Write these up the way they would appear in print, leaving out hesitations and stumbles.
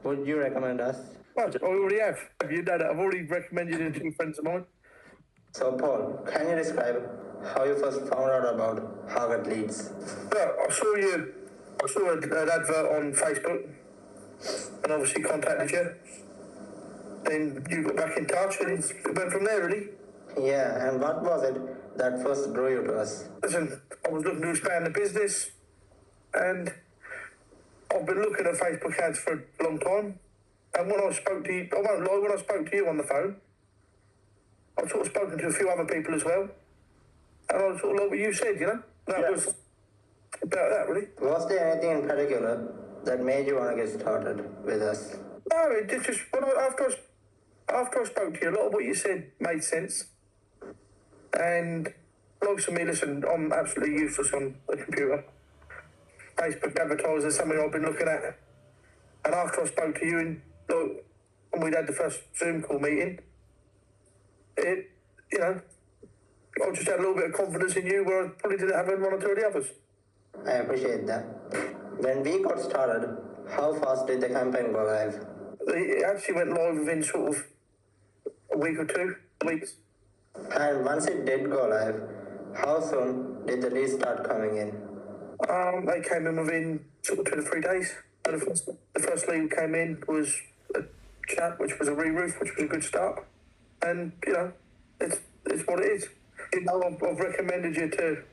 would you recommend us? Well, I already have. You know that I've already recommended it to friends of mine. So, Paul, can you describe how you first found out about Harvard leads? Well, I saw an advert on Facebook, and obviously contacted you. Then you got back in touch, and it went from there, really. Yeah, and what was it that first drew you to us? Listen, I was looking to expand the business, and I've been looking at Facebook ads for a long time. And when I spoke to you, I won't lie, when I spoke to you on the phone, I've sort of spoken to a few other people as well. And I sort of like what you said, you know? That was about that, really. Was there anything in particular that made you want to get started with us? No, it just after I spoke to you, a lot of what you said made sense. And like to me, listen, I'm absolutely useless on the computer. Facebook advertising is something I've been looking at. And after I spoke to you and we'd had the first Zoom call meeting, I just had a little bit of confidence in you where I probably didn't have in one or two of the others. I appreciate that. When we got started, how fast did the campaign go live? It actually went live within sort of a week or 2 weeks. And once it did go live, how soon did the leads start coming in? They came in within sort of 2 to 3 days. And the first lead came in was a chat, which was a re-roof, which was a good start. And, it's what it is. I've recommended you to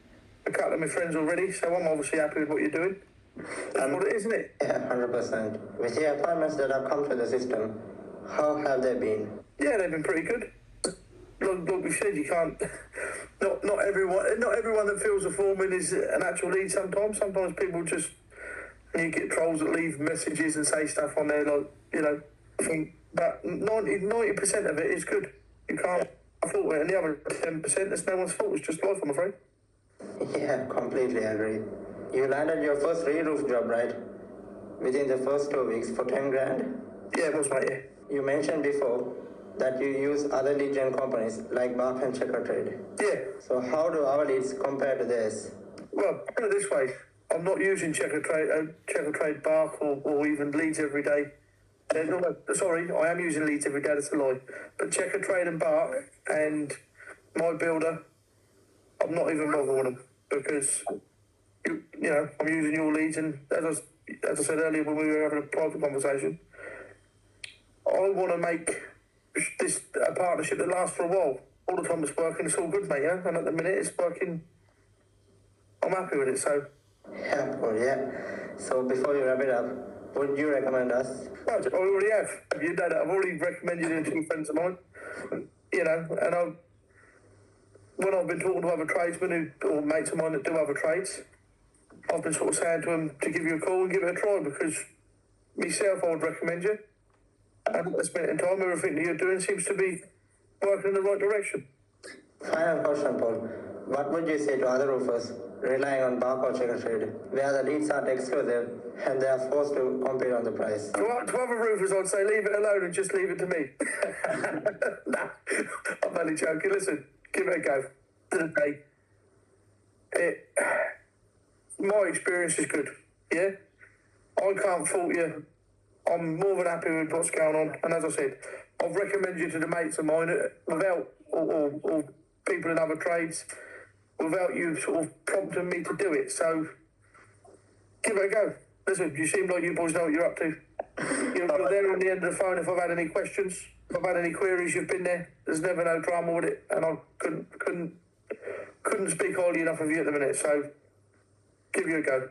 a couple of my friends already, so I'm obviously happy with what you're doing. That's what it is, isn't it? Yeah, 100%. With the appointments that have come to the system, how have they been? Yeah, they've been pretty good. Like we said, you can't. Not everyone that fills a form in is an actual lead. Sometimes people just. You get trolls that leave messages and say stuff on there, but 90% of it is good. You can't fault it, and the other 10%, it's no one's fault. It's just life, I'm afraid. Yeah, completely agree. You landed your first re-roof job, right? Within the first 2 weeks for 10 grand? Yeah, it was, mate, yeah. You mentioned before that you use other lead gen companies like Bark and Checkatrade. Yeah. So how do our leads compare to this? Well, put it this way. I'm not using Checkatrade, Bark, or even Leads every day. Sorry, I am using Leads every day, that's a lie. But Checkatrade and Bark and MyBuilder, I'm not even bothering with them because, I'm using your leads, and as I said earlier when we were having a private conversation, I want to make this a partnership that lasts for a while. All the time it's working, it's all good, mate, yeah? And at the minute it's working, I'm happy with it, so... Yeah, well, yeah. So before you wrap it up, would you recommend us? Well, I already have. You know that I've already recommended it to friends of mine. And when I've been talking to other tradesmen or mates of mine that do other trades, I've been sort of saying to them to give you a call and give it a try because myself, I would recommend you. And at this minute in time, everything that you're doing seems to be working in the right direction. Final question, Paul. What would you say to other roofers relying on Bark or Checkatrade, where the leads aren't exclusive and they are forced to compete on the price? To other roofers, I'd say leave it alone and just leave it to me. Nah, I'm only joking. Listen, give it a go. My experience is good, yeah? I can't fault you. I'm more than happy with what's going on. And as I said, I've recommended you to the mates of mine without, or people in other trades, without you sort of prompting me to do it. So, give it a go. Listen, you seem like you boys know what you're up to. You're there on the end of the phone if I've had any questions. If I've had any queries, you've been there. There's never no drama with it. And I couldn't speak highly enough of you at the minute. So, give you a go.